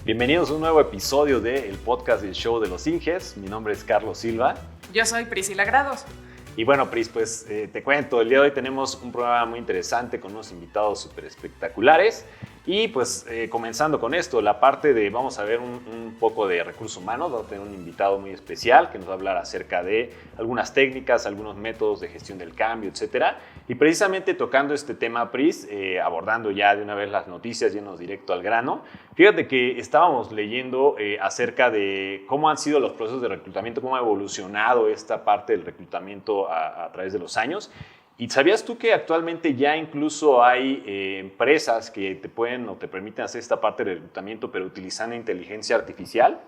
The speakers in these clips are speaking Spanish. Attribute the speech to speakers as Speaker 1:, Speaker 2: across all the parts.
Speaker 1: Bienvenidos a un nuevo episodio del podcast del show de los Inges. Mi nombre es Carlos Silva.
Speaker 2: Yo soy Priscila Grados.
Speaker 1: Y bueno, Pris, pues te cuento, el día de hoy tenemos un programa muy interesante con unos invitados súper espectaculares. Y pues comenzando con esto, la parte de, vamos a ver un poco de recursos humanos, vamos a tener un invitado muy especial que nos va a hablar acerca de algunas técnicas, algunos métodos de gestión del cambio, etcétera. Y precisamente tocando este tema, Pris, abordando ya de una vez las noticias, yéndonos directo al grano, fíjate que estábamos leyendo acerca de cómo han sido los procesos de reclutamiento, cómo ha evolucionado esta parte del reclutamiento a través de los años. ¿Y sabías tú que actualmente ya incluso hay empresas que te pueden o te permiten hacer esta parte de reclutamiento pero utilizando inteligencia artificial?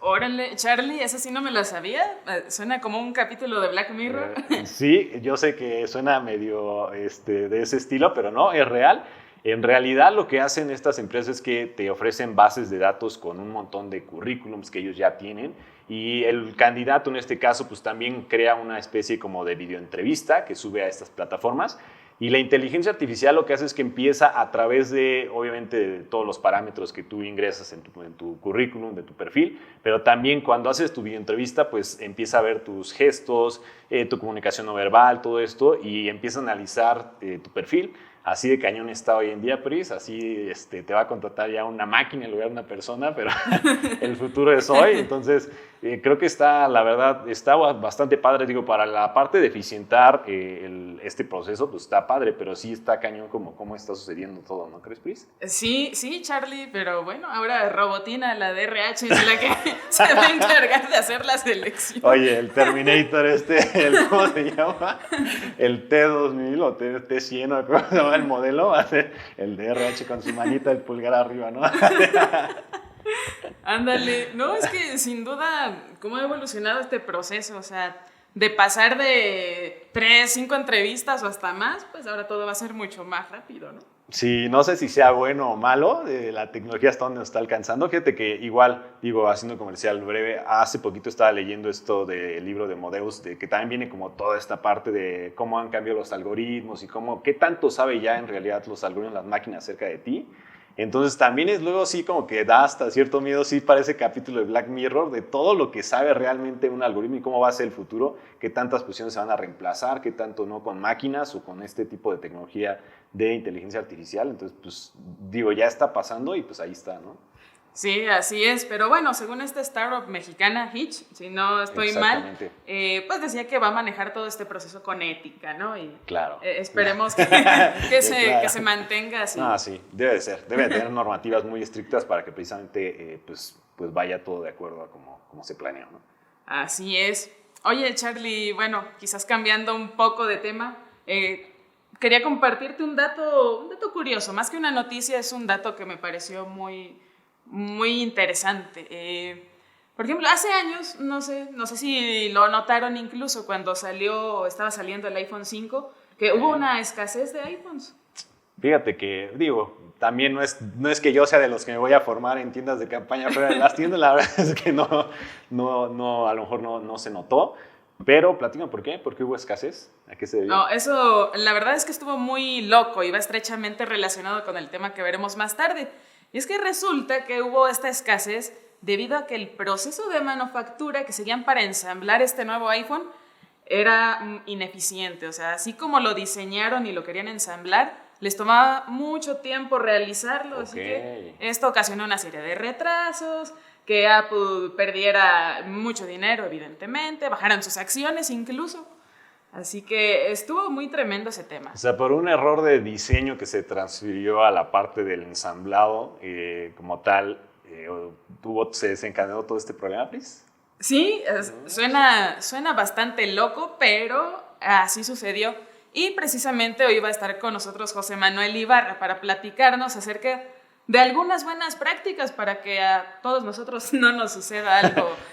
Speaker 2: Órale, Charlie, esa sí no me la sabía. Suena como un capítulo de Black Mirror.
Speaker 1: Sí, yo sé que suena medio de ese estilo, pero no, es real. En realidad lo que hacen estas empresas es que te ofrecen bases de datos con un montón de currículums que ellos ya tienen y el candidato en este caso pues también crea una especie como de videoentrevista que sube a estas plataformas y la inteligencia artificial lo que hace es que empieza a través de obviamente de todos los parámetros que tú ingresas en tu currículum, de tu perfil, pero también cuando haces tu videoentrevista pues empieza a ver tus gestos, tu comunicación no verbal, todo esto y empieza a analizar tu perfil. Así de cañón está hoy en día, Pris, así te va a contratar ya una máquina en lugar de una persona, pero el futuro es hoy, entonces creo que está, la verdad, está bastante padre, digo, para la parte de eficientar este proceso, pues está padre, pero sí está cañón como está sucediendo todo, ¿no crees, Pris?
Speaker 2: Sí, Charlie, pero bueno, ahora Robotina, la DRH, es la que se va a encargar de hacer la selección.
Speaker 1: Oye, el Terminator ¿cómo se llama? El T2000 o T100 o cómo se llama el modelo, va a ser el DRH con su manita, el pulgar arriba, ¿no?
Speaker 2: Ándale, no, es que sin duda, ¿cómo ha evolucionado este proceso? O sea, de pasar de 3, 5 entrevistas o hasta más, pues ahora todo va a ser mucho más rápido, ¿no?
Speaker 1: Sí, no sé si sea bueno o malo, la tecnología hasta dónde nos está alcanzando. Fíjate que igual, digo, haciendo comercial breve, hace poquito estaba leyendo esto del libro de Modeus, de que también viene como toda esta parte de cómo han cambiado los algoritmos y qué tanto sabe ya en realidad los algoritmos, las máquinas acerca de ti. Entonces también es luego sí como que da hasta cierto miedo, sí parece capítulo de Black Mirror, de todo lo que sabe realmente un algoritmo y cómo va a ser el futuro, qué tantas posiciones se van a reemplazar, qué tanto no con máquinas o con este tipo de tecnología de inteligencia artificial. Entonces, pues digo, ya está pasando y pues ahí está, ¿no?
Speaker 2: Sí, así es, pero bueno, según esta startup mexicana, Hitch, si no estoy mal, pues decía que va a manejar todo este proceso con ética, ¿no? Y
Speaker 1: claro.
Speaker 2: esperemos
Speaker 1: claro.
Speaker 2: que se mantenga así.
Speaker 1: Ah, sí, debe de ser, debe de tener normativas muy estrictas para que precisamente pues vaya todo de acuerdo a como se planeó, ¿no?
Speaker 2: Así es. Oye, Charlie, bueno, quizás cambiando un poco de tema, quería compartirte un dato curioso, más que una noticia, es un dato que me pareció muy interesante. Por ejemplo, hace años, no sé si lo notaron incluso cuando estaba saliendo el iPhone 5, que hubo una escasez de iPhones.
Speaker 1: Fíjate que, digo, también no es que yo sea de los que me voy a formar en tiendas de campaña, pero en las tiendas la verdad es que no, a lo mejor no se notó. Pero platícame, ¿por qué? ¿Por qué hubo escasez? ¿A qué se debió?
Speaker 2: No, eso, la verdad es que estuvo muy loco y va estrechamente relacionado con el tema que veremos más tarde. Y es que resulta que hubo esta escasez debido a que el proceso de manufactura que seguían para ensamblar este nuevo iPhone era ineficiente. O sea, así como lo diseñaron y lo querían ensamblar, les tomaba mucho tiempo realizarlo.
Speaker 1: Okay.
Speaker 2: Así que esto ocasionó una serie de retrasos, que Apple perdiera mucho dinero, evidentemente, bajaran sus acciones incluso. Así que estuvo muy tremendo ese tema.
Speaker 1: O sea, por un error de diseño que se transfirió a la parte del ensamblado como tal, ¿se desencadenó todo este problema, Pris?
Speaker 2: Sí, suena bastante loco, pero así sucedió. Y precisamente hoy va a estar con nosotros José Manuel Ibarra para platicarnos acerca de algunas buenas prácticas para que a todos nosotros no nos suceda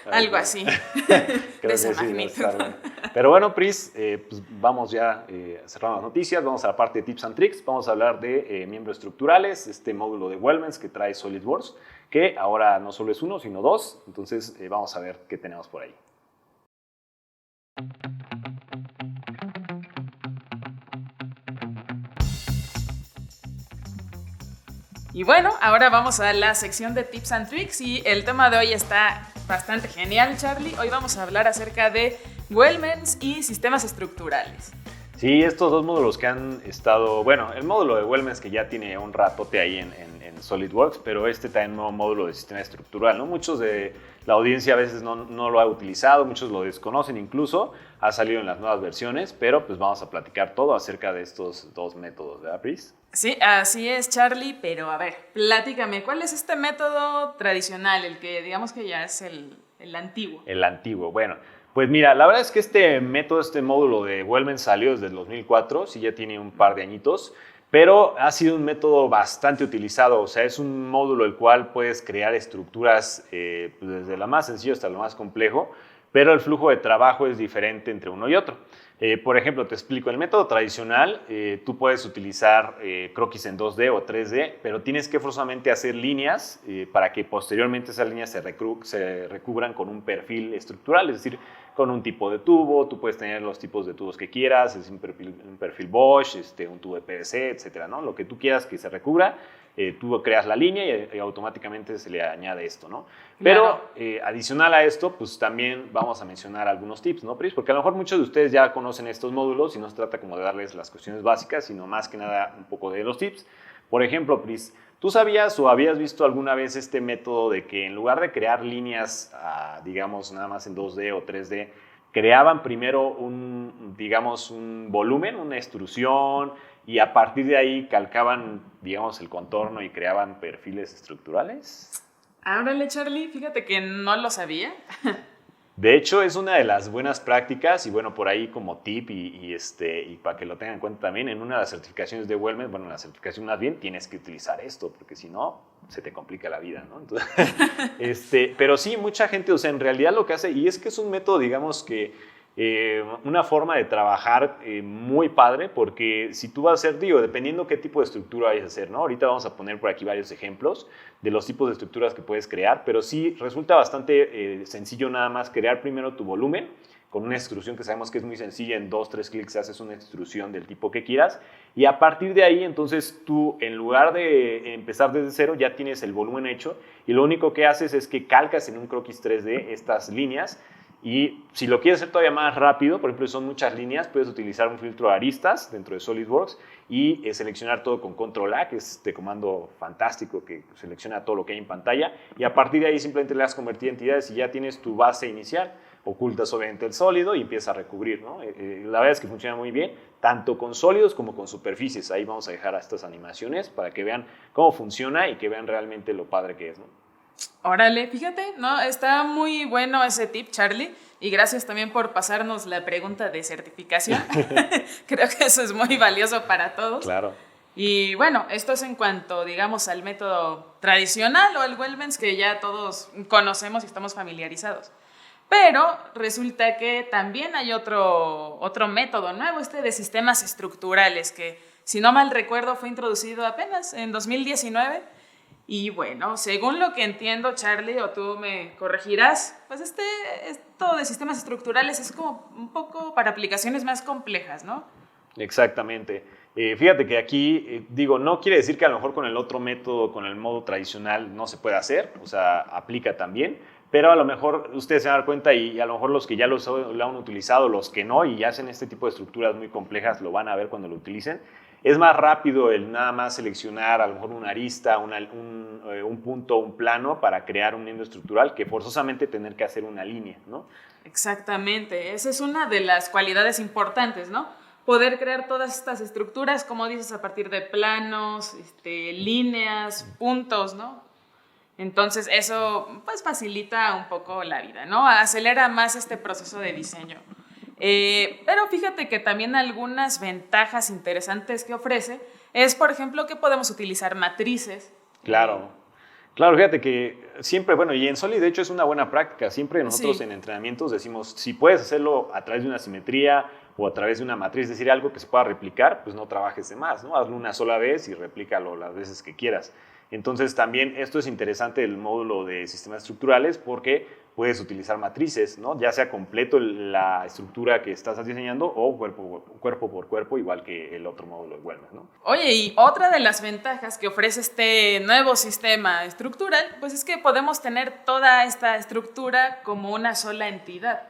Speaker 2: algo así.
Speaker 1: Creo de esa magnitud. Bueno. Pero bueno, Pris, pues vamos ya cerrando las noticias, vamos a la parte de tips and tricks, vamos a hablar de miembros estructurales, este módulo de Wellmans que trae SolidWorks, que ahora no solo es uno, sino dos, entonces vamos a ver qué tenemos por ahí.
Speaker 2: Y bueno, ahora vamos a la sección de Tips and Tricks y el tema de hoy está bastante genial, Charlie. Hoy vamos a hablar acerca de Wellmens y sistemas estructurales.
Speaker 1: Sí, estos dos módulos que han estado, bueno, el módulo de Wellmens que ya tiene un ratote ahí en SolidWorks, pero este también nuevo módulo de sistema estructural, ¿no? Muchos de la audiencia a veces no lo ha utilizado, muchos lo desconocen incluso, ha salido en las nuevas versiones, pero pues vamos a platicar todo acerca de estos dos métodos, ¿verdad, Pris?
Speaker 2: Sí, así es, Charlie, pero a ver, platícame, ¿cuál es este método tradicional, el que digamos que ya es el antiguo?
Speaker 1: El antiguo, bueno. Pues mira, la verdad es que este método, este módulo de Wellmens salió desde el 2004, sí ya tiene un par de añitos, pero ha sido un método bastante utilizado, o sea, es un módulo el cual puedes crear estructuras pues desde lo más sencillo hasta lo más complejo, pero el flujo de trabajo es diferente entre uno y otro. Por ejemplo, te explico, en el método tradicional tú puedes utilizar croquis en 2D o 3D, pero tienes que forzosamente hacer líneas para que posteriormente esas líneas se recubran con un perfil estructural, es decir, con un tipo de tubo. Tú puedes tener los tipos de tubos que quieras, es un perfil Bosch, un tubo de PVC, etcétera, ¿no? Lo que tú quieras que se recubra, tú creas la línea y automáticamente se le añade esto, ¿no? Pero adicional a esto, pues también vamos a mencionar algunos tips, ¿no, Pris? Porque a lo mejor muchos de ustedes ya conocen estos módulos y no se trata como de darles las cuestiones básicas, sino más que nada un poco de los tips. Por ejemplo, Pris, ¿tú sabías o habías visto alguna vez este método de que en lugar de crear líneas, digamos, nada más en 2D o 3D, creaban primero digamos, un volumen, una extrusión, y a partir de ahí calcaban, digamos, el contorno y creaban perfiles estructurales?
Speaker 2: Ábrale, Charlie, fíjate que no lo sabía.
Speaker 1: De hecho, es una de las buenas prácticas y bueno, por ahí como tip y para que lo tengan en cuenta también, en una de las certificaciones de Wellmens, bueno, en la certificación más bien, tienes que utilizar esto, porque si no, se te complica la vida, ¿no? Entonces, pero sí, mucha gente, o sea, en realidad lo que hace, y es que es un método, digamos que una forma de trabajar muy padre, porque si tú vas a hacer, digo, dependiendo qué tipo de estructura vayas a hacer, ¿no? Ahorita vamos a poner por aquí varios ejemplos de los tipos de estructuras que puedes crear, pero sí resulta bastante sencillo nada más crear primero tu volumen con una extrusión que sabemos que es muy sencilla, en 2-3 clics haces una extrusión del tipo que quieras y a partir de ahí entonces tú en lugar de empezar desde cero ya tienes el volumen hecho y lo único que haces es que calcas en un croquis 3D estas líneas. Y si lo quieres hacer todavía más rápido, por ejemplo, si son muchas líneas, puedes utilizar un filtro de aristas dentro de SolidWorks y seleccionar todo con Control A, que es este comando fantástico que selecciona todo lo que hay en pantalla. Y a partir de ahí simplemente le das convertir entidades y ya tienes tu base inicial. Ocultas obviamente el sólido y empiezas a recubrir, ¿no? La verdad es que funciona muy bien, tanto con sólidos como con superficies. Ahí vamos a dejar estas animaciones para que vean cómo funciona y que vean realmente lo padre que es, ¿no?
Speaker 2: Órale, fíjate, ¿no? Está muy bueno ese tip, Charlie, y gracias también por pasarnos la pregunta de certificación. Creo que eso es muy valioso para todos.
Speaker 1: Claro.
Speaker 2: Y bueno, esto es en cuanto, digamos, al método tradicional o el Wellmens que ya todos conocemos y estamos familiarizados. Pero resulta que también hay otro método nuevo, de sistemas estructurales, que si no mal recuerdo fue introducido apenas en 2019. Y bueno, según lo que entiendo, Charlie, o tú me corregirás, pues esto de sistemas estructurales es como un poco para aplicaciones más complejas, ¿no?
Speaker 1: Exactamente. Fíjate que aquí, digo, no quiere decir que a lo mejor con el otro método, con el modo tradicional, no se puede hacer, o sea, aplica también, pero a lo mejor ustedes se van a dar cuenta y a lo mejor los que ya lo han utilizado, los que no y hacen este tipo de estructuras muy complejas, lo van a ver cuando lo utilicen. Es más rápido el nada más seleccionar a lo mejor una arista, un punto, un plano para crear un endo estructural que forzosamente tener que hacer una línea, ¿no?
Speaker 2: Exactamente, esa es una de las cualidades importantes, ¿no? Poder crear todas estas estructuras, como dices, a partir de planos, líneas, puntos, ¿no? Entonces eso pues facilita un poco la vida, ¿no? Acelera más este proceso de diseño. Pero fíjate que también algunas ventajas interesantes que ofrece es, por ejemplo, que podemos utilizar matrices.
Speaker 1: Claro, claro, fíjate que siempre, bueno, y en Solid de hecho es una buena práctica, siempre nosotros
Speaker 2: Sí.
Speaker 1: en entrenamientos decimos, si puedes hacerlo a través de una simetría o a través de una matriz, es decir, algo que se pueda replicar, pues no trabajes de más, ¿no? Hazlo una sola vez y replícalo las veces que quieras. Entonces también esto es interesante del módulo de sistemas estructurales porque puedes utilizar matrices, ¿no? Ya sea completo la estructura que estás diseñando o cuerpo por cuerpo, igual que el otro módulo de Wellness, ¿no?
Speaker 2: Oye, y otra de las ventajas que ofrece este nuevo sistema estructural, pues es que podemos tener toda esta estructura como una sola entidad.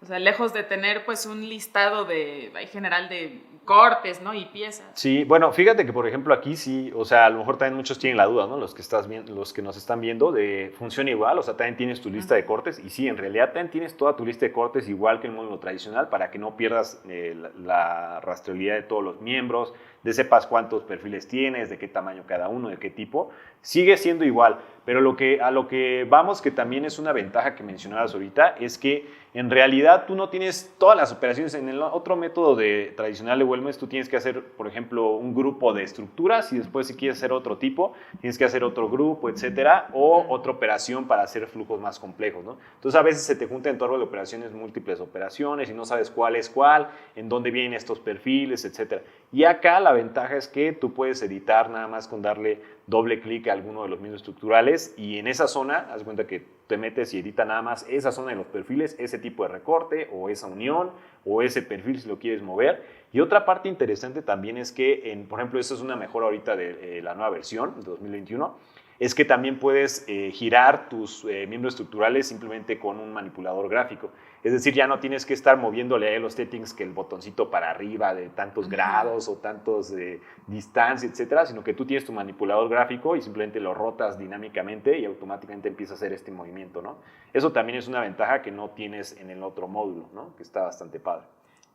Speaker 2: O sea, lejos de tener pues un listado en general de cortes, ¿no? Y piezas.
Speaker 1: Sí, bueno, fíjate que por ejemplo aquí sí, o sea, a lo mejor también muchos tienen la duda, ¿no? Los que nos están viendo, de funciona igual, o sea, también tienes tu lista de cortes y sí, en realidad también tienes toda tu lista de cortes igual que el módulo tradicional para que no pierdas la rastreabilidad de todos los miembros, de sepas cuántos perfiles tienes, de qué tamaño cada uno, de qué tipo, sigue siendo igual, pero a lo que vamos, que también es una ventaja que mencionabas ahorita, es que en realidad tú no tienes todas las operaciones. En el otro método tradicional de Wellness, tú tienes que hacer, por ejemplo, un grupo de estructuras y después si quieres hacer otro tipo, tienes que hacer otro grupo, etcétera, o otra operación para hacer flujos más complejos, ¿no? Entonces a veces se te junta en torno de operaciones, múltiples operaciones y no sabes cuál es cuál, en dónde vienen estos perfiles, etcétera. Y acá la ventaja es que tú puedes editar nada más con darle doble clic a alguno de los mismos estructurales y en esa zona, haz cuenta que te metes y edita nada más esa zona de los perfiles, ese tipo de recorte o esa unión o ese perfil si lo quieres mover. Y otra parte interesante también es que, por ejemplo, esa es una mejora ahorita de la nueva versión de 2021, es que también puedes girar tus miembros estructurales simplemente con un manipulador gráfico. Es decir, ya no tienes que estar moviéndole a los settings que el botoncito para arriba de tantos grados o tantos distancia, etcétera, sino que tú tienes tu manipulador gráfico y simplemente lo rotas dinámicamente y automáticamente empieza a hacer este movimiento, ¿no? Eso también es una ventaja que no tienes en el otro módulo, ¿no? Que está bastante padre.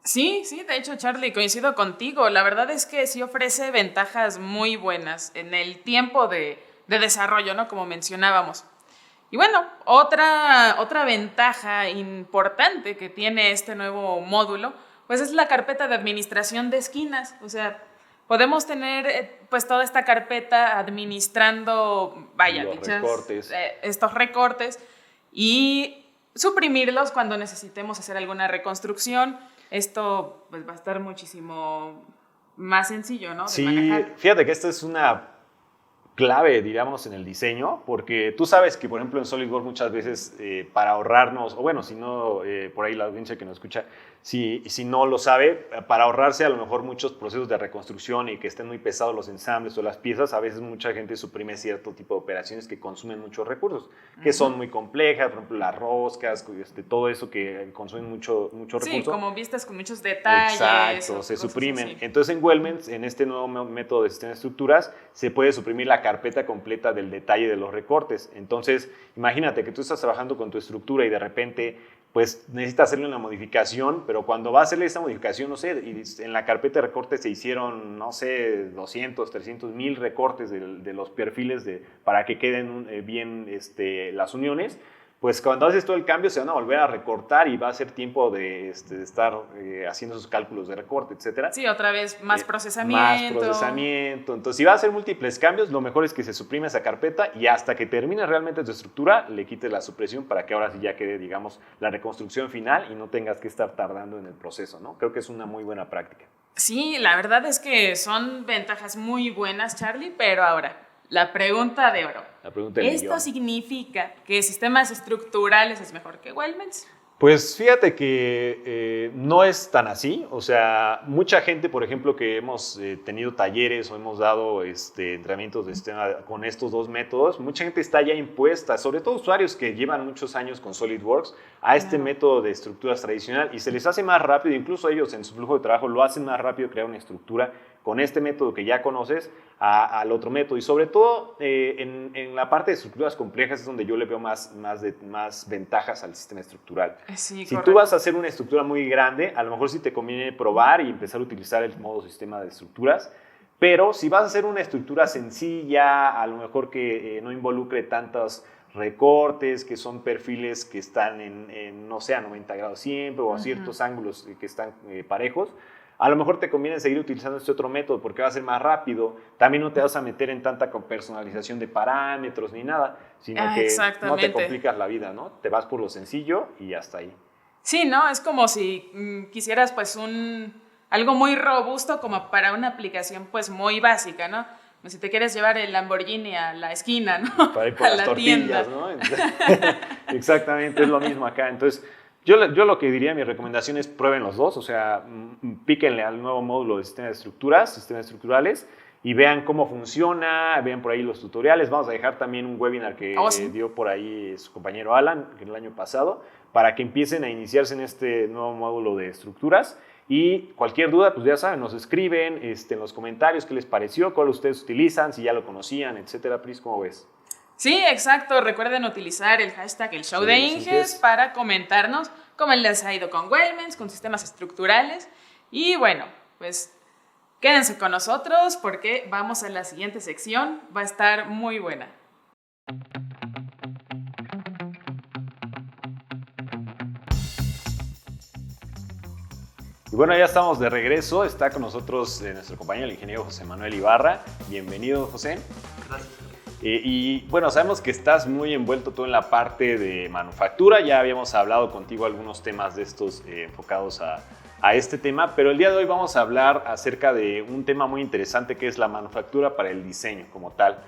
Speaker 2: Sí, de hecho, Charlie, coincido contigo. La verdad es que sí ofrece ventajas muy buenas en el tiempo de desarrollo, ¿no? Como mencionábamos. Y bueno, otra ventaja importante que tiene este nuevo módulo, pues es la carpeta de administración de esquinas. O sea, podemos tener pues toda esta carpeta administrando, estos recortes y suprimirlos cuando necesitemos hacer alguna reconstrucción. Esto pues va a estar muchísimo más sencillo, ¿no? De manejar.
Speaker 1: Fíjate que esta es una clave, diríamos, en el diseño, porque tú sabes que, por ejemplo, en SolidWorks muchas veces para ahorrarnos, o bueno, si no, por ahí la audiencia que nos escucha, si no lo sabe, para ahorrarse a lo mejor muchos procesos de reconstrucción y que estén muy pesados los ensambles o las piezas, a veces mucha gente suprime cierto tipo de operaciones que consumen muchos recursos, que son muy complejas, por ejemplo, las roscas, todo eso que consumen mucho recurso.
Speaker 2: Sí, como vistas con muchos detalles.
Speaker 1: Exacto, se suprimen. Entonces en Wellness, en este nuevo método de sistema de estructuras, se puede suprimir la carpeta completa del detalle de los recortes. Entonces, imagínate que tú estás trabajando con tu estructura y de repente pues necesitas hacerle una modificación, pero cuando va a hacerle esa modificación, no sé, y en la carpeta de recortes se hicieron, no sé, 200, 300, 1000 recortes de los perfiles para que queden bien las uniones, pues cuando haces todo el cambio se van a volver a recortar y va a ser tiempo de estar haciendo esos cálculos de recorte, etcétera.
Speaker 2: Sí, otra vez más procesamiento.
Speaker 1: Más procesamiento. Entonces, si va a hacer múltiples cambios, lo mejor es que se suprime esa carpeta y hasta que termine realmente tu estructura, le quites la supresión para que ahora sí ya quede, digamos, la reconstrucción final y no tengas que estar tardando en el proceso, ¿no? Creo que es una muy buena práctica.
Speaker 2: Sí, la verdad es que son ventajas muy buenas, Charlie, pero ahora, la pregunta de oro. ¿Esto significa que sistemas estructurales es mejor que Wellness?
Speaker 1: Pues fíjate que no es tan así. O sea, mucha gente, por ejemplo, que hemos tenido talleres o hemos dado entrenamientos de sistema con estos dos métodos, mucha gente está ya impuesta, sobre todo usuarios que llevan muchos años con SolidWorks, a este método de estructuras tradicional y se les hace más rápido, incluso ellos en su flujo de trabajo lo hacen más rápido crear una estructura con este método que ya conoces al otro método. Y sobre todo en la parte de estructuras complejas es donde yo le veo más ventajas al sistema estructural.
Speaker 2: Sí,
Speaker 1: si tú vas a hacer una estructura muy grande, a lo mejor sí te conviene probar y empezar a utilizar el modo sistema de estructuras. Pero si vas a hacer una estructura sencilla, a lo mejor que no involucre tantos recortes, que son perfiles que están no sé, a 90 grados siempre o a ciertos ángulos que están parejos, a lo mejor te conviene seguir utilizando este otro método porque va a ser más rápido. También no te vas a meter en tanta personalización de parámetros ni nada, sino que no te complicas la vida, ¿no? Te vas por lo sencillo y hasta ahí.
Speaker 2: Sí, ¿no? Es como si quisieras pues algo muy robusto como para una aplicación pues muy básica, ¿no? O si te quieres llevar el Lamborghini a la esquina, ¿no?
Speaker 1: Para ir por
Speaker 2: a
Speaker 1: las
Speaker 2: la
Speaker 1: tortillas,
Speaker 2: tienda.
Speaker 1: ¿no? Exactamente, es lo mismo acá. Entonces, yo lo que diría, mi recomendación es prueben los dos, o sea, píquenle al nuevo módulo de sistemas de estructuras, sistemas estructurales, y vean cómo funciona, vean por ahí los tutoriales. Vamos a dejar también un webinar que
Speaker 2: Sí.
Speaker 1: dio por ahí su compañero Alan el año pasado, para que empiecen a iniciarse en este nuevo módulo de estructuras. Y cualquier duda, pues ya saben, nos escriben en los comentarios qué les pareció, cuál ustedes utilizan, si ya lo conocían, etcétera. Pris, ¿cómo ves?
Speaker 2: Sí, exacto. Recuerden utilizar el hashtag El Show
Speaker 1: Sí,
Speaker 2: de
Speaker 1: los
Speaker 2: Inges
Speaker 1: Inges.
Speaker 2: para comentarnos cómo les ha ido con Wellmens, con sistemas estructurales. Y bueno, pues quédense con nosotros porque vamos a la siguiente sección. Va a estar muy buena.
Speaker 1: Y bueno, ya estamos de regreso. Está con nosotros nuestro compañero, el ingeniero José Manuel Ibarra. Bienvenido, José.
Speaker 3: Gracias.
Speaker 1: Y bueno, sabemos que estás muy envuelto tú en la parte de manufactura. Ya habíamos hablado contigo algunos temas de estos enfocados a este tema, pero el día de hoy vamos a hablar acerca de un tema muy interesante que es la manufactura para el diseño como tal.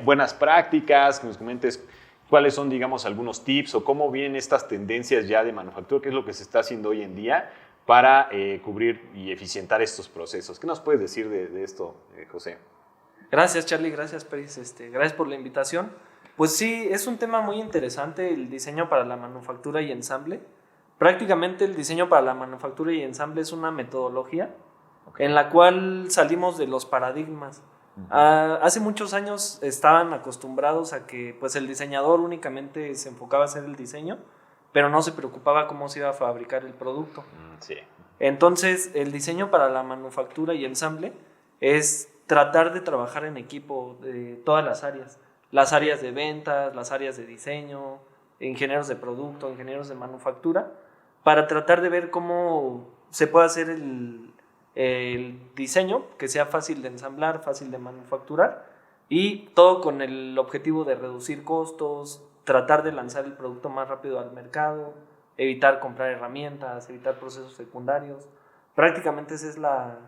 Speaker 1: Buenas prácticas, que nos comentes cuáles son, digamos, algunos tips o cómo vienen estas tendencias ya de manufactura, qué es lo que se está haciendo hoy en día para cubrir y eficientar estos procesos. ¿Qué nos puedes decir de esto, José?
Speaker 3: Gracias, Charlie, gracias, Peris, gracias por la invitación. Pues sí, es un tema muy interesante el diseño para la manufactura y ensamble. Prácticamente el diseño para la manufactura y ensamble es una metodología en la cual salimos de los paradigmas. Hace muchos años estaban acostumbrados a que pues, el diseñador únicamente se enfocaba a hacer el diseño, pero no se preocupaba cómo se iba a fabricar el producto.
Speaker 1: Sí.
Speaker 3: Entonces, el diseño para la manufactura y ensamble es tratar de trabajar en equipo de todas las áreas de ventas, las áreas de diseño, ingenieros de producto, ingenieros de manufactura, para tratar de ver cómo se puede hacer el diseño que sea fácil de ensamblar, fácil de manufacturar, y todo con el objetivo de reducir costos, tratar de lanzar el producto más rápido al mercado, evitar comprar herramientas, evitar procesos secundarios. Prácticamente esa es la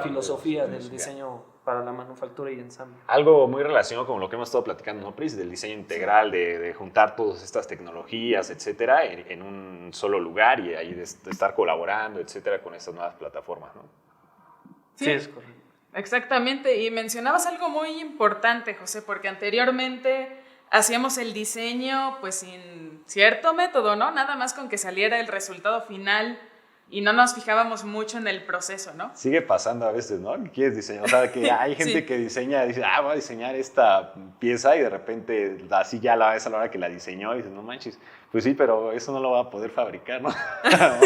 Speaker 3: filosofía del diseño para la manufactura y ensamble.
Speaker 1: Algo muy relacionado con lo que hemos estado platicando, ¿no, Pris? Del diseño integral, de juntar todas estas tecnologías, etcétera, en un solo lugar y ahí de estar colaborando, etcétera, con estas nuevas plataformas, ¿no?
Speaker 3: Sí, es correcto.
Speaker 2: Exactamente, y mencionabas algo muy importante, José, porque anteriormente hacíamos el diseño pues sin cierto método, ¿no? Nada más con que saliera el resultado final y no nos fijábamos mucho en el proceso, ¿no?
Speaker 1: Sigue pasando a veces, ¿no? Que quieres diseñar, o sea, que hay gente
Speaker 2: Sí.
Speaker 1: que diseña, dice, voy a diseñar esta pieza y de repente así ya la ves a la hora que la diseñó y dices, no manches, pues sí, pero eso no lo va a poder fabricar, ¿no?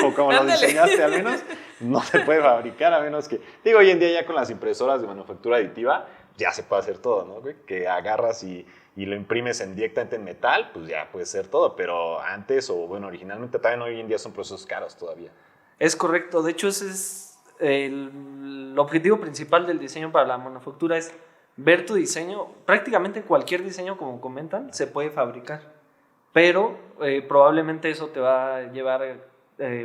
Speaker 1: O como lo
Speaker 2: Ándale.
Speaker 1: diseñaste al menos, no se puede fabricar a menos que, digo, hoy en día ya con las impresoras de manufactura aditiva ya se puede hacer todo, ¿no? Que agarras y lo imprimes directamente en metal, pues ya puede ser todo, pero antes o bueno, originalmente también hoy en día son procesos caros todavía.
Speaker 3: Es correcto, de hecho ese es el objetivo principal del diseño para la manufactura, es ver tu diseño. Prácticamente cualquier diseño, como comentan, se puede fabricar, pero probablemente eso te va a llevar a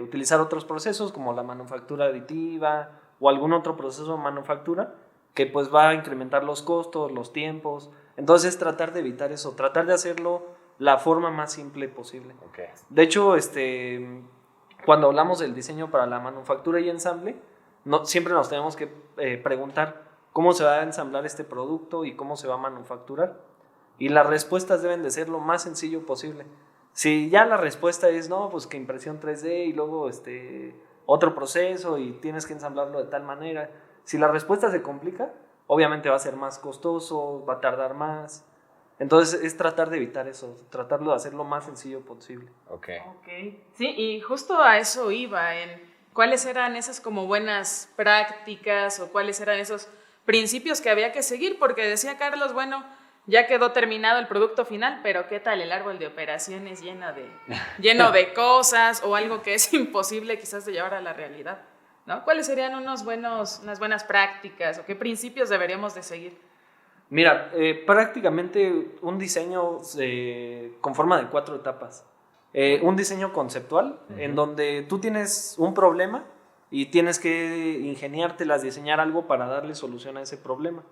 Speaker 3: utilizar otros procesos como la manufactura aditiva o algún otro proceso de manufactura que pues va a incrementar los costos, los tiempos. Entonces tratar de evitar eso, tratar de hacerlo la forma más simple posible.
Speaker 1: Okay.
Speaker 3: De hecho, cuando hablamos del diseño para la manufactura y ensamble, siempre nos tenemos que preguntar cómo se va a ensamblar este producto y cómo se va a manufacturar. Y las respuestas deben de ser lo más sencillo posible. Si ya la respuesta es no, pues que impresión 3D y luego otro proceso y tienes que ensamblarlo de tal manera. Si la respuesta se complica, obviamente va a ser más costoso, va a tardar más. Entonces es tratar de evitar eso, tratarlo de hacer lo más sencillo posible.
Speaker 1: Okay.
Speaker 2: Sí, y justo a eso iba, en cuáles eran esas como buenas prácticas o cuáles eran esos principios que había que seguir, porque decía Carlos, bueno, ya quedó terminado el producto final, pero ¿qué tal el árbol de operaciones lleno de cosas o algo que es imposible quizás de llevar a la realidad, ¿no? ¿Cuáles serían unas buenas prácticas o qué principios deberíamos de seguir?
Speaker 3: Mira, prácticamente un diseño se conforma de 4 etapas. Un diseño conceptual, en donde tú tienes un problema y tienes que ingeniártelas, diseñar algo para darle solución a ese problema.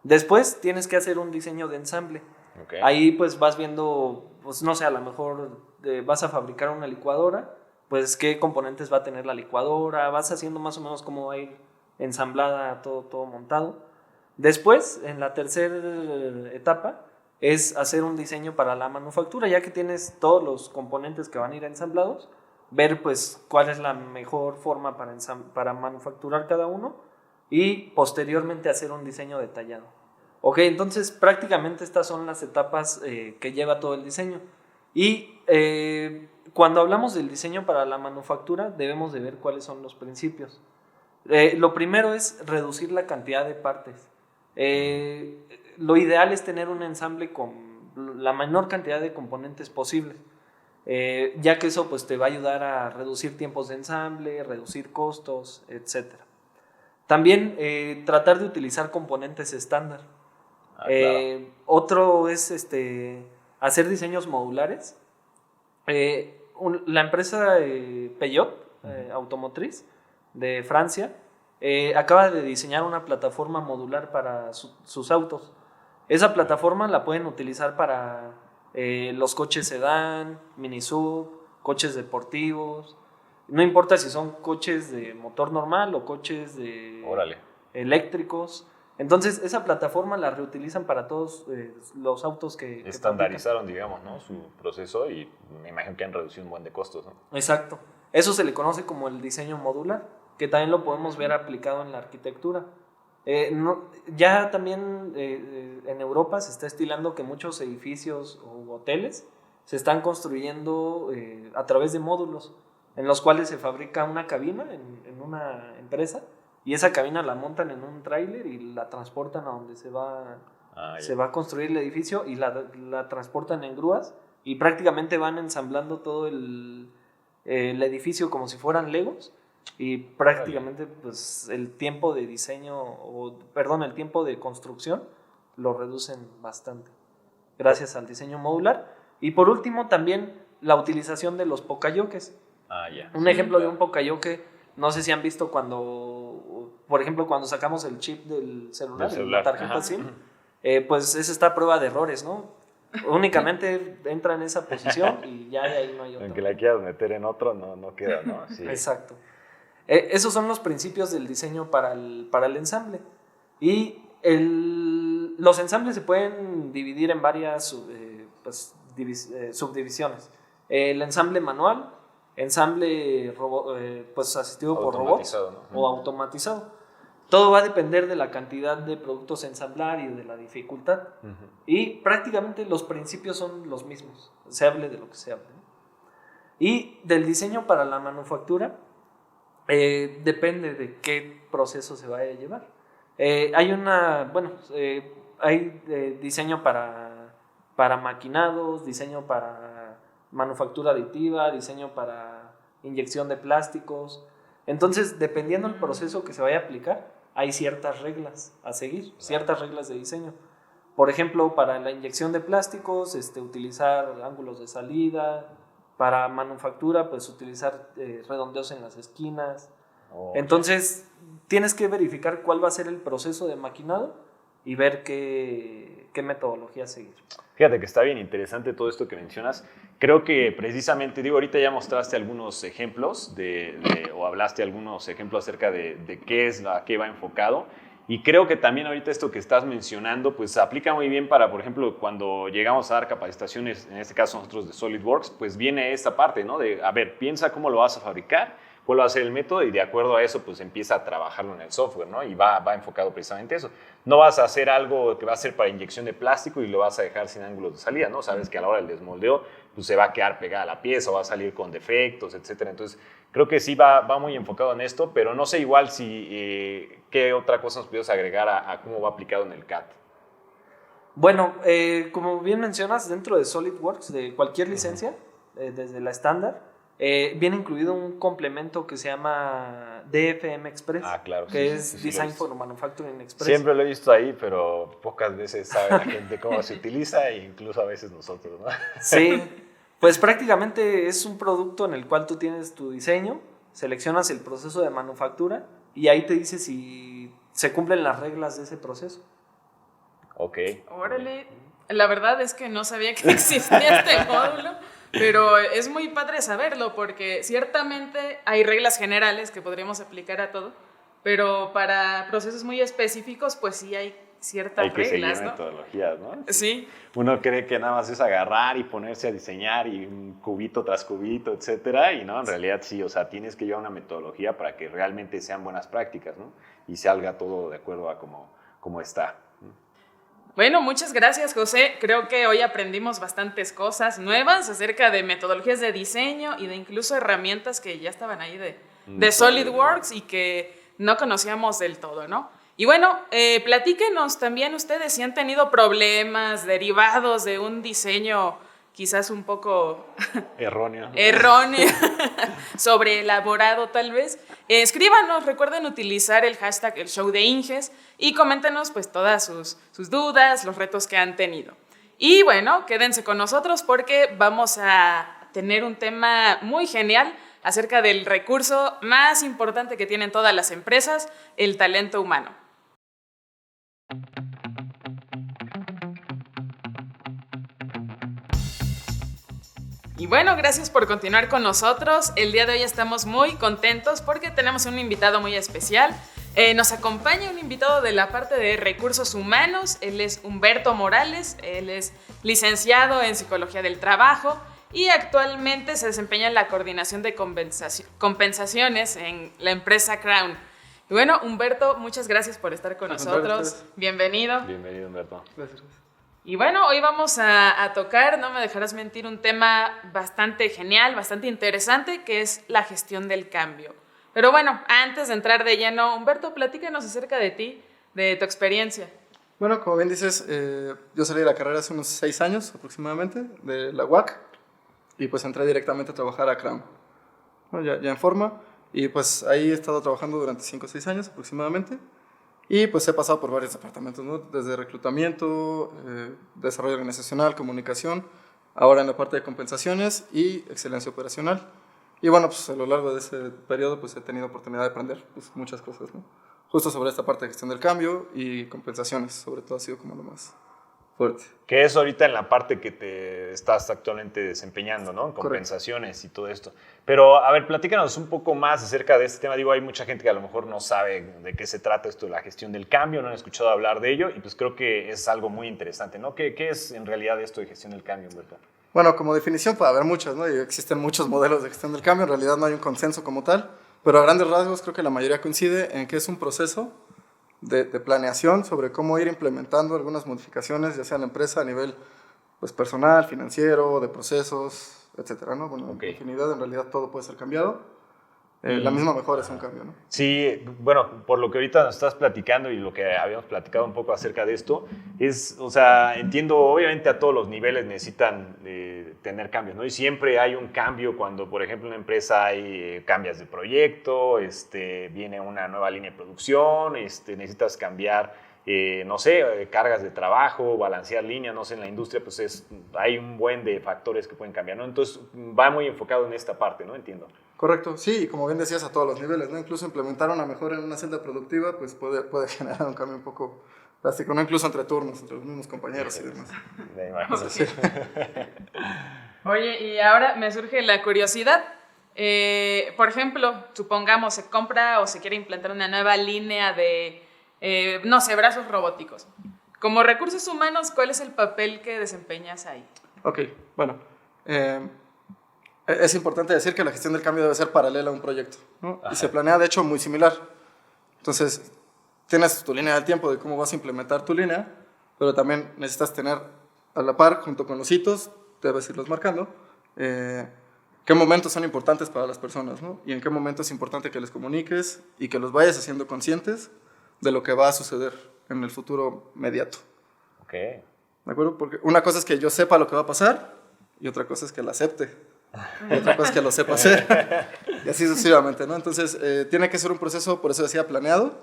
Speaker 3: Después tienes que hacer un diseño de ensamble.
Speaker 1: Okay.
Speaker 3: Ahí pues vas viendo, pues no sé, a lo mejor vas a fabricar una licuadora, pues qué componentes va a tener la licuadora, vas haciendo más o menos cómo va a ir ensamblada, todo montado. Después, en la tercera etapa, es hacer un diseño para la manufactura, ya que tienes todos los componentes que van a ir ensamblados, ver pues cuál es la mejor forma para manufacturar cada uno y posteriormente hacer un diseño detallado. Ok, entonces prácticamente estas son las etapas que lleva todo el diseño. Y cuando hablamos del diseño para la manufactura, debemos de ver cuáles son los principios. Lo primero es reducir la cantidad de partes. Lo ideal es tener un ensamble con la menor cantidad de componentes posible, ya que eso pues, te va a ayudar a reducir tiempos de ensamble, reducir costos, etc. También tratar de utilizar componentes estándar.
Speaker 1: Claro.
Speaker 3: Otro es hacer diseños modulares. La empresa Peugeot automotriz de Francia acaba de diseñar una plataforma modular para sus autos. Esa plataforma la pueden utilizar para los coches sedán, mini sub, coches deportivos. No importa si son coches de motor normal o coches eléctricos. Entonces esa plataforma la reutilizan para todos los autos que
Speaker 1: estandarizaron, digamos, ¿no? Su proceso y me imagino que han reducido un buen de costos, ¿no?
Speaker 3: Exacto. Eso se le conoce como el diseño modular, que también lo podemos ver aplicado en la arquitectura. Ya también en Europa se está estilando que muchos edificios o hoteles se están construyendo a través de módulos, en los cuales se fabrica una cabina en una empresa, y esa cabina la montan en un tráiler y la transportan a donde se va a construir el edificio, y la transportan en grúas y prácticamente van ensamblando todo el edificio como si fueran legos, y prácticamente pues el tiempo de diseño, el tiempo de construcción lo reducen bastante gracias al diseño modular. Y por último también la utilización de los pokayokes. Un ejemplo de un pokayoke, no sé si han visto por ejemplo, cuando sacamos el chip del celular. La tarjeta SIM, pues esa está a prueba de errores, ¿no? Únicamente entra en esa posición y ya de ahí no hay otra.
Speaker 1: Aunque la quieras meter en otro, no queda, ¿no? Sí.
Speaker 3: Exacto. Esos son los principios del diseño para el ensamble. Y los ensambles se pueden dividir en varias subdivisiones. El ensamble manual, ensamble asistido por robots, ¿no? O automatizado. Todo va a depender de la cantidad de productos a ensamblar y de la dificultad. Uh-huh. Y prácticamente los principios son los mismos, se hable de lo que se hable, ¿no? Y del diseño para la manufactura, depende de qué proceso se vaya a llevar. Hay diseño para maquinados, diseño para manufactura aditiva, diseño para inyección de plásticos. Entonces, dependiendo del proceso que se vaya a aplicar, hay ciertas reglas a seguir, ciertas reglas de diseño. Por ejemplo, para la inyección de plásticos, utilizar ángulos de salida. Para manufactura, pues utilizar redondeos en las esquinas. Entonces, tienes que verificar cuál va a ser el proceso de maquinado y ver qué metodología seguir.
Speaker 1: Fíjate que está bien interesante todo esto que mencionas. Creo que precisamente, ahorita ya mostraste algunos ejemplos o hablaste algunos ejemplos acerca de a qué va enfocado. Y creo que también ahorita esto que estás mencionando, pues aplica muy bien para, por ejemplo, cuando llegamos a dar capacitaciones, en este caso nosotros de SolidWorks, pues viene esta parte, ¿no? De, a ver, piensa cómo lo vas a fabricar, cuál va a ser el método, y de acuerdo a eso, pues empieza a trabajarlo en el software, ¿no? Y va enfocado precisamente a eso. No vas a hacer algo que va a ser para inyección de plástico y lo vas a dejar sin ángulos de salida, ¿no? Sabes que a la hora del desmoldeo, pues se va a quedar pegada la pieza o va a salir con defectos, etcétera. Entonces, creo que sí va muy enfocado en esto, pero no sé igual si qué otra cosa nos pudieras agregar a cómo va aplicado en el CAD.
Speaker 3: Bueno, como bien mencionas, dentro de SolidWorks, de cualquier licencia, desde la estándar, viene incluido un complemento que se llama DFM Express,
Speaker 1: claro,
Speaker 3: que es Design for Manufacturing Express.
Speaker 1: Siempre lo he visto ahí, pero pocas veces sabe la gente cómo se utiliza, e incluso a veces nosotros, ¿no?
Speaker 3: Sí, pues prácticamente es un producto en el cual tú tienes tu diseño, seleccionas el proceso de manufactura y ahí te dice si se cumplen las reglas de ese proceso.
Speaker 1: Ok.
Speaker 2: Órale, la verdad es que no sabía que existía este módulo, pero es muy padre saberlo porque ciertamente hay reglas generales que podríamos aplicar a todo, pero para procesos muy específicos pues sí hay ciertas
Speaker 1: Hay que
Speaker 2: reglas,
Speaker 1: seguir
Speaker 2: ¿no?
Speaker 1: metodologías, ¿no?
Speaker 2: Sí.
Speaker 1: Uno cree que nada más es agarrar y ponerse a diseñar y un cubito tras cubito, etcétera, y no, en realidad sí, o sea, tienes que llevar una metodología para que realmente sean buenas prácticas, ¿no? Y salga todo de acuerdo a cómo está.
Speaker 2: Bueno, muchas gracias, José. Creo que hoy aprendimos bastantes cosas nuevas acerca de metodologías de diseño y de incluso herramientas que ya estaban ahí de SolidWorks y que no conocíamos del todo, ¿no? Y bueno, platíquenos también ustedes si han tenido problemas derivados de un diseño quizás un poco
Speaker 1: Erróneo.
Speaker 2: erróneo, sobreelaborado tal vez. Escríbanos, recuerden utilizar el hashtag El Show de Inges y coméntenos pues todas sus dudas, los retos que han tenido. Y bueno, quédense con nosotros porque vamos a tener un tema muy genial acerca del recurso más importante que tienen todas las empresas, el talento humano. Y bueno, gracias por continuar con nosotros. El día de hoy estamos muy contentos porque tenemos un invitado muy especial. Nos acompaña un invitado de la parte de recursos humanos. Él es Humberto Morales, él es licenciado en Psicología del Trabajo y actualmente se desempeña en la coordinación de compensaciones en la empresa Crown. Y bueno, Humberto, muchas gracias por estar con nosotros. Bienvenido.
Speaker 1: Bienvenido, Humberto.
Speaker 3: Gracias.
Speaker 2: Y bueno, hoy vamos a tocar, no me dejarás mentir, un tema bastante genial, bastante interesante, que es la gestión del cambio. Pero bueno, antes de entrar de lleno, Humberto, platícanos acerca de ti, de tu experiencia.
Speaker 4: Bueno, como bien dices, yo salí de la carrera hace unos 6 años aproximadamente, de la UAC, y pues entré directamente a trabajar a Crown, ¿no? ya en forma, y pues ahí he estado trabajando durante 5 o 6 años aproximadamente. Y pues he pasado por varios departamentos, ¿no? Desde reclutamiento, desarrollo organizacional, comunicación, ahora en la parte de compensaciones y excelencia operacional. Y bueno, pues a lo largo de ese periodo pues he tenido oportunidad de aprender pues, muchas cosas, ¿no? Justo sobre esta parte de gestión del cambio y compensaciones, sobre todo ha sido como lo más fuerte.
Speaker 1: Que es ahorita en la parte que te estás actualmente desempeñando, ¿no? En compensaciones. Correcto. Y todo esto. Pero, a ver, platícanos un poco más acerca de este tema. Digo, hay mucha gente que a lo mejor no sabe de qué se trata esto de la gestión del cambio, no han escuchado hablar de ello, y pues creo que es algo muy interesante, ¿no? ¿Qué es en realidad esto de gestión del cambio, Humberto?
Speaker 4: Bueno, como definición puede haber muchas, ¿no? Y existen muchos modelos de gestión del cambio, en realidad no hay un consenso como tal, pero a grandes rasgos creo que la mayoría coincide en que es un proceso de planeación sobre cómo ir implementando algunas modificaciones, ya sea en la empresa a nivel pues, personal, financiero, de procesos, etcétera, ¿no? Bueno,
Speaker 1: Okay.
Speaker 4: En definidad, en realidad todo puede ser cambiado. La misma mejora es un cambio, ¿no?
Speaker 1: Sí, bueno, por lo que ahorita nos estás platicando y lo que habíamos platicado un poco acerca de esto, es, o sea, entiendo, obviamente a todos los niveles necesitan tener cambios, ¿no? Y siempre hay un cambio cuando, por ejemplo, en una empresa hay cambias de proyecto, viene una nueva línea de producción, necesitas cambiar, no sé, cargas de trabajo, balancear líneas, no sé, en la industria, pues hay un buen de factores que pueden cambiar, ¿no? Entonces, va muy enfocado en esta parte, ¿no? Entiendo.
Speaker 4: Correcto, sí, y como bien decías, a todos los niveles, ¿no? Incluso implementar una mejora en una celda productiva, pues puede generar un cambio un poco drástico, ¿no? Incluso entre turnos, entre los mismos compañeros y demás.
Speaker 1: Me imagino.
Speaker 4: Sí.
Speaker 2: Oye, y ahora me surge la curiosidad. Por ejemplo, supongamos se compra o se quiere implantar una nueva línea de, no sé, brazos robóticos. Como recursos humanos, ¿cuál es el papel que desempeñas ahí?
Speaker 4: Ok, bueno, es importante decir que la gestión del cambio debe ser paralela a un proyecto, ¿no? Y se planea, de hecho, muy similar. Entonces, tienes tu línea del tiempo de cómo vas a implementar tu línea, pero también necesitas tener a la par, junto con los hitos, debes irlos marcando, qué momentos son importantes para las personas, ¿no? Y en qué momento es importante que les comuniques y que los vayas haciendo conscientes de lo que va a suceder en el futuro inmediato.
Speaker 1: Ok.
Speaker 4: ¿De acuerdo? Porque una cosa es que yo sepa lo que va a pasar y otra cosa es que la acepte. Y otra cosa es que lo sepa hacer. Y así sucesivamente, ¿no? Entonces, tiene que ser un proceso, por eso decía, planeado,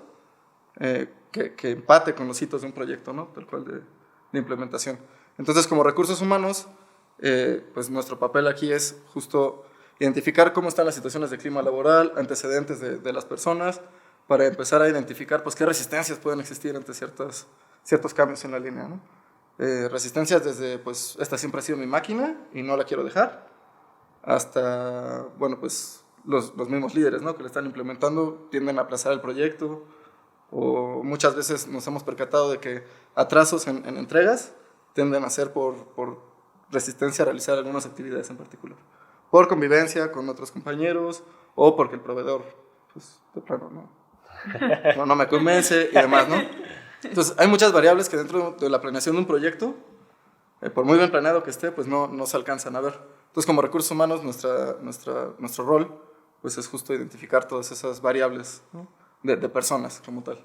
Speaker 4: que empate con los hitos de un proyecto, ¿no? Tal cual de implementación. Entonces, como recursos humanos, pues nuestro papel aquí es justo identificar cómo están las situaciones de clima laboral, antecedentes de las personas, para empezar a identificar pues, qué resistencias pueden existir ante ciertos cambios en la línea, ¿no? Resistencias desde, pues, esta siempre ha sido mi máquina y no la quiero dejar, hasta, bueno, pues, los mismos líderes, ¿no? Que le están implementando tienden a aplazar el proyecto, o muchas veces nos hemos percatado de que atrasos en entregas tienden a ser por resistencia a realizar algunas actividades en particular, por convivencia con otros compañeros, o porque el proveedor, pues, de plano, no me convence y demás, ¿no? Entonces, hay muchas variables que dentro de la planeación de un proyecto, por muy bien planeado que esté, pues no se alcanzan a ver. Entonces, como recursos humanos, nuestro rol pues es justo identificar todas esas variables, ¿no? de personas como tal.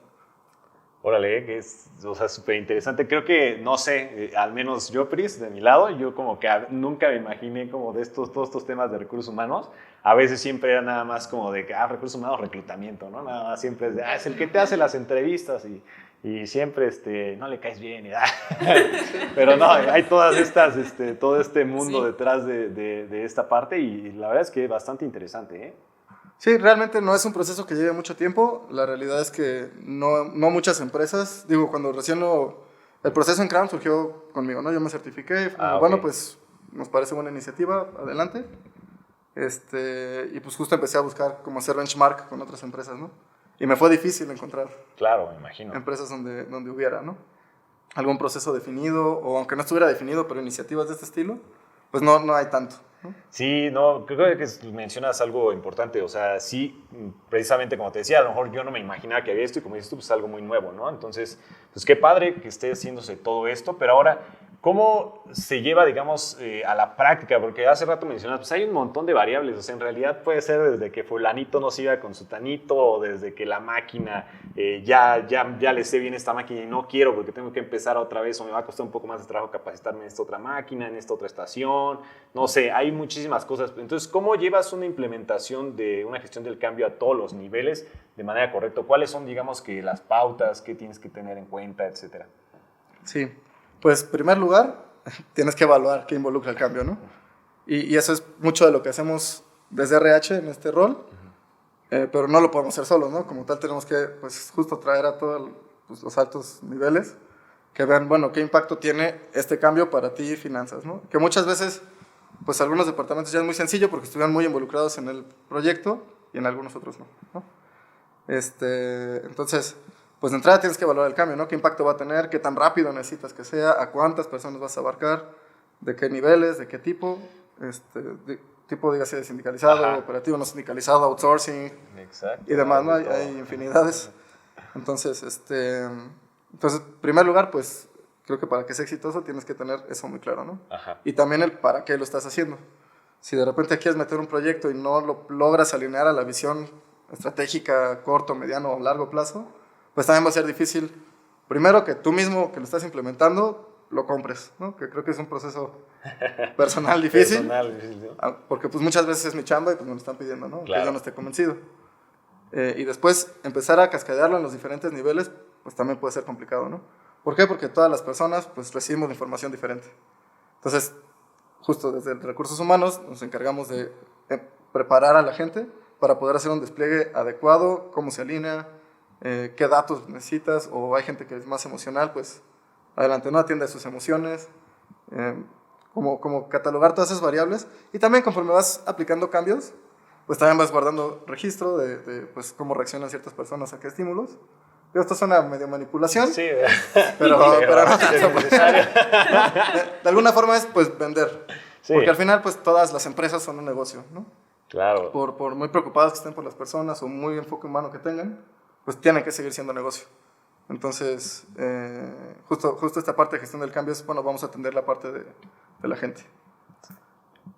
Speaker 1: Órale, que es, o sea, súper interesante. Creo que, no sé, al menos yo, Pris, de mi lado, yo como que nunca me imaginé como de todos estos temas de recursos humanos. A veces siempre era nada más como de que, recursos humanos, reclutamiento, ¿no? Nada más siempre es de, es el que te hace las entrevistas y siempre, no le caes bien. Pero no, hay todas estas, todo este mundo detrás de esta parte y la verdad es que es bastante interesante, ¿eh?
Speaker 4: Sí, realmente no es un proceso que lleve mucho tiempo. La realidad es que no muchas empresas, digo, cuando recién el proceso en Crown surgió conmigo, ¿no? Yo me certifiqué, bueno, pues nos parece buena iniciativa, adelante. Y pues justo empecé a buscar cómo hacer benchmark con otras empresas, ¿no? Y me fue difícil encontrar.
Speaker 1: Claro, me imagino.
Speaker 4: Empresas donde hubiera, ¿no? Algún proceso definido, o aunque no estuviera definido, pero iniciativas de este estilo, pues no hay tanto.
Speaker 1: Sí, no, creo que mencionas algo importante, o sea, sí, precisamente como te decía, a lo mejor yo no me imaginaba que había esto y como dices tú, pues es algo muy nuevo, ¿no? Entonces, pues qué padre que esté haciéndose todo esto, pero ahora, ¿cómo se lleva, digamos, a la práctica? Porque hace rato mencionas, pues hay un montón de variables, o sea, en realidad puede ser desde que fulanito no siga con su tanito, o desde que la máquina, ya le sé bien esta máquina y no quiero porque tengo que empezar otra vez, o me va a costar un poco más de trabajo capacitarme en esta otra máquina, en esta otra estación, no sé, hay muchísimas cosas. Entonces, ¿cómo llevas una implementación de una gestión del cambio a todos los niveles de manera correcta? ¿Cuáles son, digamos, que las pautas que tienes que tener en cuenta, etcétera?
Speaker 4: Sí, pues en primer lugar, tienes que evaluar qué involucra el cambio, ¿no? Y eso es mucho de lo que hacemos desde RH en este rol, pero no lo podemos hacer solos, ¿no? Como tal, tenemos que, pues, justo traer a todos los altos niveles que vean, bueno, qué impacto tiene este cambio para ti y finanzas, ¿no? Que muchas veces, pues, algunos departamentos ya es muy sencillo porque estuvieron muy involucrados en el proyecto y en algunos otros no. Entonces, pues de entrada tienes que evaluar el cambio, ¿no? ¿Qué impacto va a tener? ¿Qué tan rápido necesitas que sea? ¿A cuántas personas vas a abarcar? ¿De qué niveles? ¿De qué tipo? Tipo, dígase, sindicalizado, operativo, no sindicalizado, outsourcing.
Speaker 1: Exacto.
Speaker 4: Y demás, ¿no? Hay infinidades. Entonces, en primer lugar, pues, creo que para que sea exitoso tienes que tener eso muy claro, ¿no?
Speaker 1: Ajá.
Speaker 4: Y también el para qué lo estás haciendo. Si de repente quieres meter un proyecto y no lo logras alinear a la visión estratégica, corto, mediano o largo plazo, pues también va a ser difícil, primero, que tú mismo que lo estás implementando, lo compres, ¿no? Que creo que es un proceso personal difícil. Porque pues muchas veces es mi chamba y pues me lo están pidiendo, ¿no?
Speaker 1: Claro.
Speaker 4: Que yo no esté convencido. Y después empezar a cascadearlo en los diferentes niveles, pues también puede ser complicado, ¿no? ¿Por qué? Porque todas las personas pues recibimos información diferente. Entonces, justo desde recursos humanos nos encargamos de preparar a la gente para poder hacer un despliegue adecuado, cómo se alinea, qué datos necesitas, o hay gente que es más emocional, pues adelante, no atiende a sus emociones, como catalogar todas esas variables, y también conforme vas aplicando cambios, pues también vas guardando registro de pues, cómo reaccionan ciertas personas a qué estímulos. Pero esto suena medio manipulación,
Speaker 1: Sí,
Speaker 4: pero no tanto, pues.
Speaker 1: necesario.
Speaker 4: De alguna forma es pues vender,
Speaker 1: Sí.
Speaker 4: porque al final pues todas las empresas son un negocio, ¿no?
Speaker 1: Claro.
Speaker 4: Por muy preocupados que estén por las personas o muy enfoque humano que tengan, pues tienen que seguir siendo negocio. Entonces, justo esta parte de gestión del cambio es, bueno, vamos a atender la parte de la gente.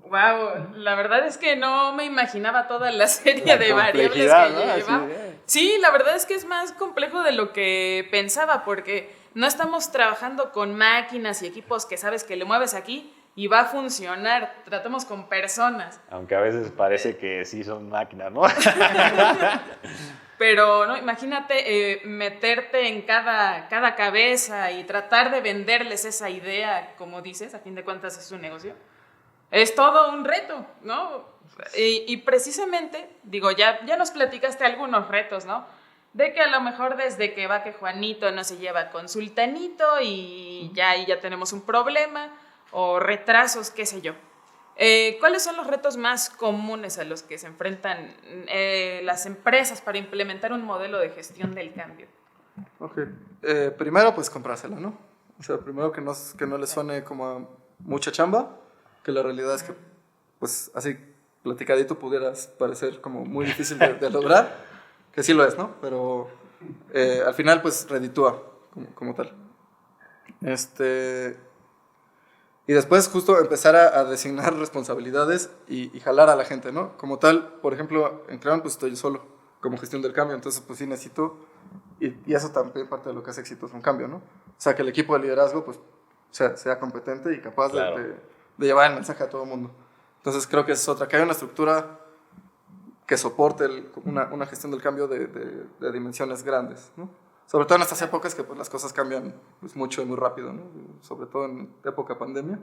Speaker 2: Wow, la verdad es que no me imaginaba toda la serie de variables que
Speaker 1: ¿no?
Speaker 2: lleva. Sí, la verdad es que es más complejo de lo que pensaba, porque no estamos trabajando con máquinas y equipos que sabes que le mueves aquí y va a funcionar. Tratamos con personas.
Speaker 1: Aunque a veces parece que sí son máquinas, ¿no?
Speaker 2: Pero no, imagínate meterte en cada cabeza y tratar de venderles esa idea, como dices, a fin de cuentas es un negocio. es todo un reto, ¿no? Y precisamente, digo, ya nos platicaste algunos retos, ¿no? De que a lo mejor desde que va que Juanito no se lleva con Sultanito y ya tenemos un problema, o retrasos, qué sé yo. ¿Cuáles son los retos más comunes a los que se enfrentan las empresas para implementar un modelo de gestión del cambio?
Speaker 4: Ok. Primero, pues comprársela, ¿no? O sea, primero que no le suene como a mucha chamba, que la realidad es que, pues así platicadito pudieras parecer como muy difícil de lograr, que sí lo es, ¿no? Pero al final, pues reditúa como tal. Y después justo empezar a designar responsabilidades y jalar a la gente, ¿no? Como tal, por ejemplo, en Crown pues estoy solo como gestión del cambio, entonces pues sí necesito, y eso también parte de lo que hace exitoso un cambio, ¿no? O sea, que el equipo de liderazgo pues sea competente y capaz
Speaker 1: Claro.
Speaker 4: de llevar el mensaje a todo el mundo. Entonces creo que es otra, que hay una estructura que soporte una gestión del cambio de dimensiones grandes, ¿no? Sobre todo en estas épocas que pues, las cosas cambian pues, mucho y muy rápido, ¿no? Sobre todo en época pandemia.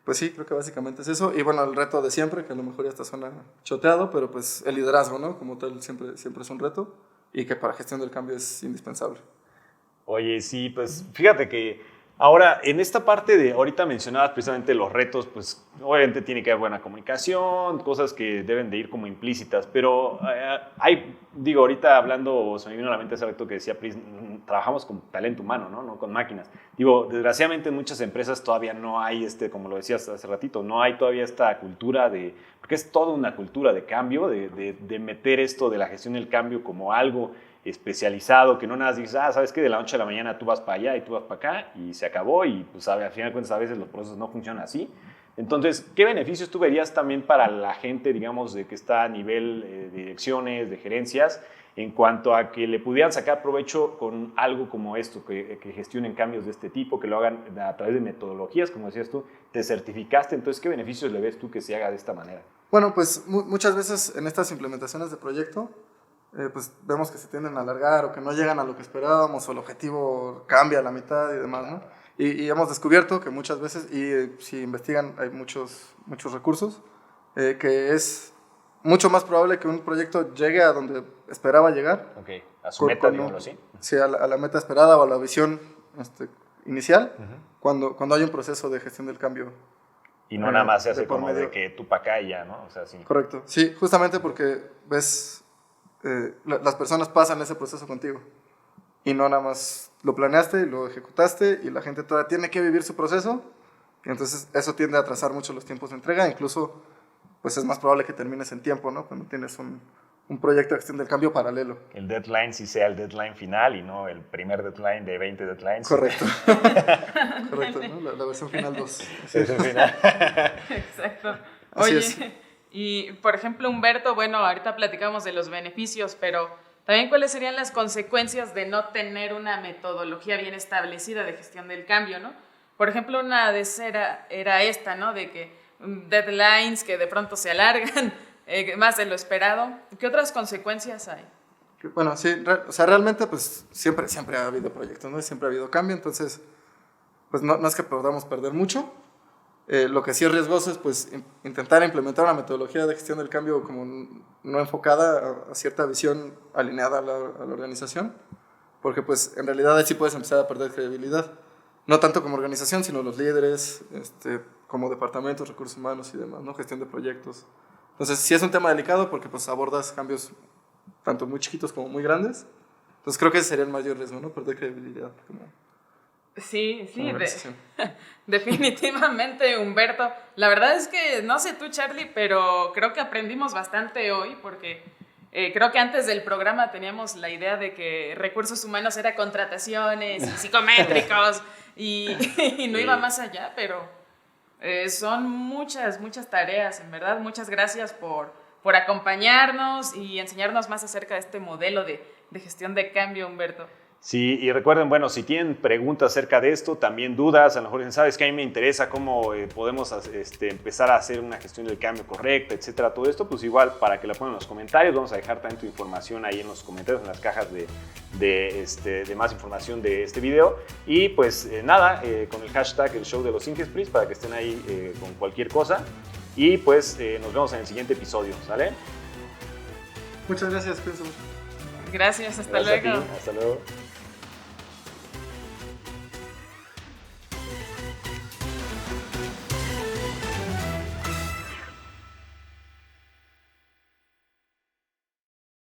Speaker 4: Pues sí, creo que básicamente es eso. Y bueno, el reto de siempre, que a lo mejor ya está suena choteado, pero pues el liderazgo, ¿no? Como tal, siempre es un reto y que para gestión del cambio es indispensable.
Speaker 1: Oye, sí, pues fíjate que ahora en esta parte de, ahorita mencionabas precisamente los retos, pues obviamente tiene que haber buena comunicación, cosas que deben de ir como implícitas, pero digo, ahorita hablando, se me vino a la mente ese reto que decía Pris, trabajamos con talento humano, ¿no? No con máquinas. Digo, desgraciadamente en muchas empresas todavía no hay, como lo decías hace ratito, no hay todavía esta cultura porque es toda una cultura de cambio, de meter esto de la gestión del cambio como algo especializado, que no nada dices, sabes que de la noche a la mañana tú vas para allá y tú vas para acá y se acabó y pues al final de cuentas a veces los procesos no funcionan así. Entonces, ¿qué beneficios tú verías también para la gente, digamos, de que está a nivel de direcciones, de gerencias, en cuanto a que le pudieran sacar provecho con algo como esto, que gestionen cambios de este tipo, que lo hagan a través de metodologías, como decías tú, te certificaste, entonces, ¿qué beneficios le ves tú que se haga de esta manera?
Speaker 4: Bueno, pues muchas veces en estas implementaciones de proyecto, pues vemos que se tienden a alargar o que no llegan a lo que esperábamos o el objetivo cambia a la mitad y demás, ¿no? Y hemos descubierto que muchas veces, y si investigan hay muchos recursos, que es mucho más probable que un proyecto llegue a donde esperaba llegar.
Speaker 1: Ok, a su meta, digámoslo así.
Speaker 4: Sí, a la meta esperada o a la visión inicial, cuando hay un proceso de gestión del cambio.
Speaker 1: Y no nada más se hace como
Speaker 4: medio.
Speaker 1: de que tú para acá y ya, ¿no? O sea, sí.
Speaker 4: Correcto, sí, justamente porque ves, las personas pasan ese proceso contigo y no nada más lo planeaste y lo ejecutaste y la gente todavía tiene que vivir su proceso y entonces eso tiende a atrasar mucho los tiempos de entrega, incluso pues es más probable que termines en tiempo, ¿no? Cuando tienes un proyecto de gestión del cambio paralelo.
Speaker 1: El deadline sí sea el deadline final y no el primer deadline de 20 deadlines.
Speaker 4: Correcto. Correcto, ¿no? La versión final 2.
Speaker 1: Versión final.
Speaker 2: Exacto.
Speaker 4: Así
Speaker 2: Oye,
Speaker 4: es.
Speaker 2: y por ejemplo, Humberto, bueno, ahorita platicamos de los beneficios, pero también cuáles serían las consecuencias de no tener una metodología bien establecida de gestión del cambio, ¿no? Por ejemplo, una de esas era esta, ¿no? De que deadlines que de pronto se alargan más de lo esperado. ¿Qué otras consecuencias hay?
Speaker 4: Bueno, sí, o sea, realmente pues siempre ha habido proyectos, ¿no? Siempre ha habido cambio, entonces pues no es que podamos perder mucho. Lo que sí es riesgoso es pues intentar implementar una metodología de gestión del cambio como no enfocada a cierta visión alineada a la organización, porque pues en realidad ahí sí puedes empezar a perder credibilidad, no tanto como organización, sino los líderes, como departamentos, recursos humanos y demás, ¿no? Gestión de proyectos. Entonces sí es un tema delicado porque pues abordas cambios tanto muy chiquitos como muy grandes, entonces creo que ese sería el mayor riesgo, ¿no? Perder credibilidad
Speaker 2: Sí,
Speaker 4: como organización.
Speaker 2: definitivamente, Humberto. La verdad es que, no sé tú, Charlie, pero creo que aprendimos bastante hoy porque creo que antes del programa teníamos la idea de que recursos humanos era contrataciones y psicométricos y no iba más allá, pero son muchas tareas, en verdad. Muchas gracias por acompañarnos y enseñarnos más acerca de este modelo de gestión de cambio, Humberto.
Speaker 1: Sí, y recuerden, bueno, si tienen preguntas acerca de esto, también dudas, a lo mejor dicen, sabes que a mí me interesa cómo podemos empezar a hacer una gestión del cambio correcta, etcétera, todo esto, pues igual para que la pongan en los comentarios, vamos a dejar tanto información ahí en los comentarios, en las cajas de más información de este video. Y pues nada, con el hashtag el show de los Ingespris para que estén ahí con cualquier cosa. Y pues nos vemos en el siguiente episodio, ¿sale?
Speaker 4: Muchas gracias, cuídense mucho.
Speaker 2: Gracias, hasta
Speaker 1: Gracias a
Speaker 2: luego.
Speaker 1: ti, hasta luego.